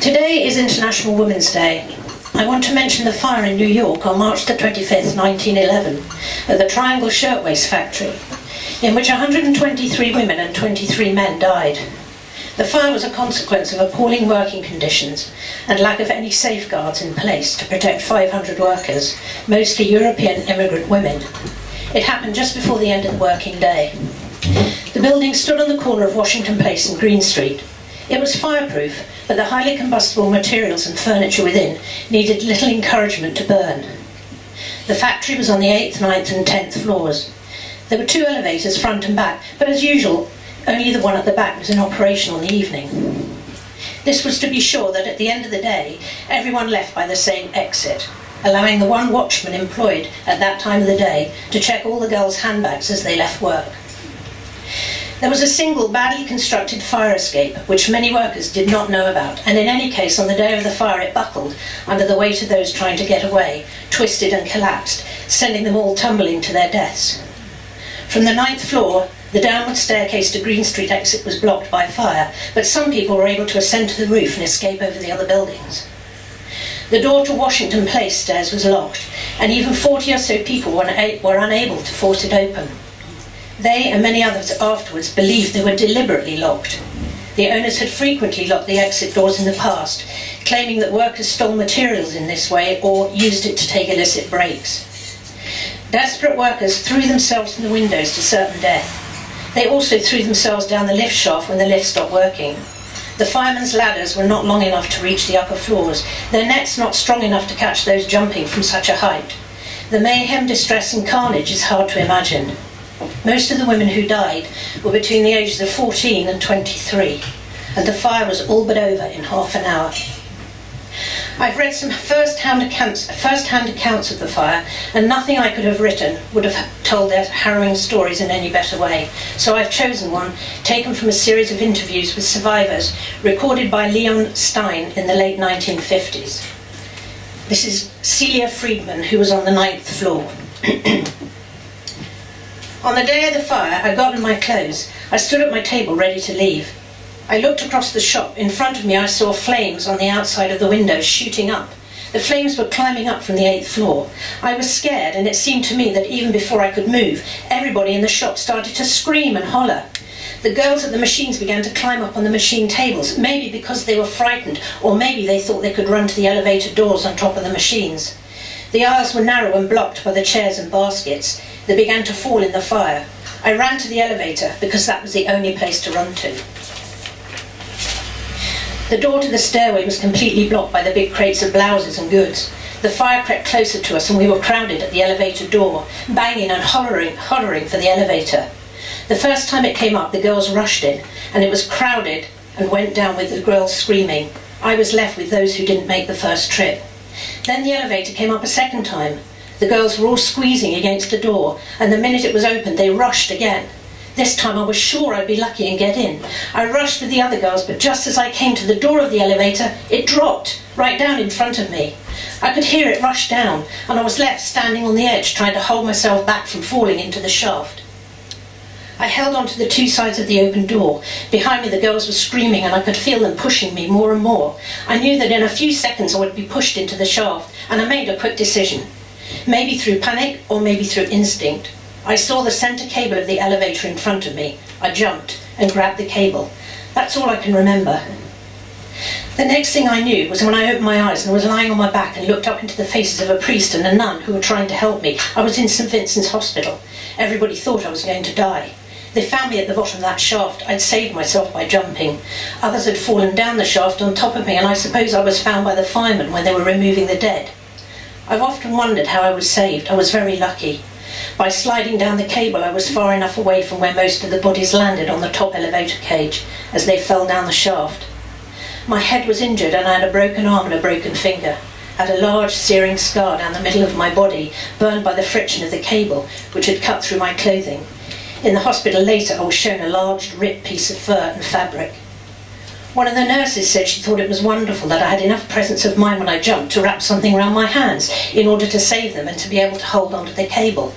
Today is International Women's Day. I want to mention the fire in New York on March the 25th, 1911, at the Triangle Shirtwaist Factory, in which 123 women and 23 men died. The fire was a consequence of appalling working conditions and lack of any safeguards in place to protect 500 workers, mostly European immigrant women. It happened just before the end of the working day. The building stood on the corner of Washington Place and Green Street. It was fireproof, but the highly combustible materials and furniture within needed little encouragement to burn. The factory was on the 8th, 9th and 10th floors. There were 2 elevators, front and back, but as usual, only the one at the back was in operation on the evening. This was to be sure that at the end of the day, everyone left by the same exit, allowing the one watchman employed at that time of the day to check all the girls' handbags as they left work. There was a single badly constructed fire escape which many workers did not know about, and in any case on the day of the fire it buckled under the weight of those trying to get away, twisted and collapsed, sending them all tumbling to their deaths. From the 9th floor, the downward staircase to Green Street exit was blocked by fire, but some people were able to ascend to the roof and escape over the other buildings. The door to Washington Place stairs was locked, and even 40 or so people were unable to force it open. They and many others afterwards believed they were deliberately locked. The owners had frequently locked the exit doors in the past, claiming that workers stole materials in this way or used it to take illicit breaks. Desperate workers threw themselves from the windows to certain death. They also threw themselves down the lift shaft when the lift stopped working. The firemen's ladders were not long enough to reach the upper floors, their nets not strong enough to catch those jumping from such a height. The mayhem, distress and carnage is hard to imagine. Most of the women who died were between the ages of 14 and 23, and the fire was all but over in half an hour. I've read some first-hand accounts of the fire, and nothing I could have written would have told their harrowing stories in any better way. So I've chosen one, taken from a series of interviews with survivors, recorded by Leon Stein in the late 1950s. This is Celia Friedman, who was on the 9th floor. On the day of the fire, I got in my clothes. I stood at my table ready to leave. I looked across the shop. In front of me I saw flames on the outside of the windows shooting up. The flames were climbing up from the 8th floor. I was scared, and it seemed to me that even before I could move, everybody in the shop started to scream and holler. The girls at the machines began to climb up on the machine tables, maybe because they were frightened, or maybe they thought they could run to the elevator doors on top of the machines. The aisles were narrow and blocked by the chairs and baskets. They began to fall in the fire. I ran to the elevator because that was the only place to run to. The door to the stairway was completely blocked by the big crates of blouses and goods. The fire crept closer to us and we were crowded at the elevator door, banging and hollering for the elevator. The first time it came up, the girls rushed in, and it was crowded and went down with the girls screaming. I was left with those who didn't make the first trip. Then the elevator came up a second time. The girls were all squeezing against the door, and the minute it was opened, they rushed again. This time I was sure I'd be lucky and get in. I rushed with the other girls, but just as I came to the door of the elevator, it dropped right down in front of me. I could hear it rush down, and I was left standing on the edge trying to hold myself back from falling into the shaft. I held onto the 2 sides of the open door. Behind me the girls were screaming, and I could feel them pushing me more and more. I knew that in a few seconds I would be pushed into the shaft, and I made a quick decision. Maybe through panic, or maybe through instinct. I saw the centre cable of the elevator in front of me. I jumped and grabbed the cable. That's all I can remember. The next thing I knew was when I opened my eyes and was lying on my back and looked up into the faces of a priest and a nun who were trying to help me. I was in St. Vincent's Hospital. Everybody thought I was going to die. They found me at the bottom of that shaft. I'd saved myself by jumping. Others had fallen down the shaft on top of me, and I suppose I was found by the firemen when they were removing the dead. I've often wondered how I was saved. I was very lucky. By sliding down the cable, I was far enough away from where most of the bodies landed on the top elevator cage as they fell down the shaft. My head was injured, and I had a broken arm and a broken finger. I had a large searing scar down the middle of my body, burned by the friction of the cable, which had cut through my clothing. In the hospital later, I was shown a large ripped piece of fur and fabric. One of the nurses said she thought it was wonderful that I had enough presence of mind when I jumped to wrap something around my hands in order to save them and to be able to hold onto the cable.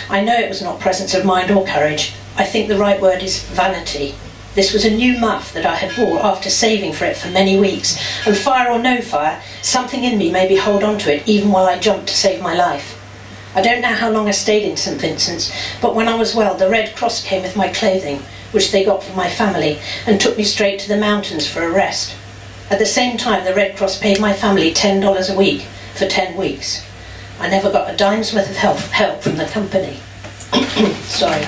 I know it was not presence of mind or courage. I think the right word is vanity. This was a new muff that I had bought after saving for it for many weeks, and fire or no fire, something in me made me hold on to it even while I jumped to save my life. I don't know how long I stayed in St Vincent's, but when I was well, the Red Cross came with my clothing, which they got from my family, and took me straight to the mountains for a rest. At the same time, the Red Cross paid my family $10 a week for 10 weeks. I never got a dime's worth of help from the company. Sorry.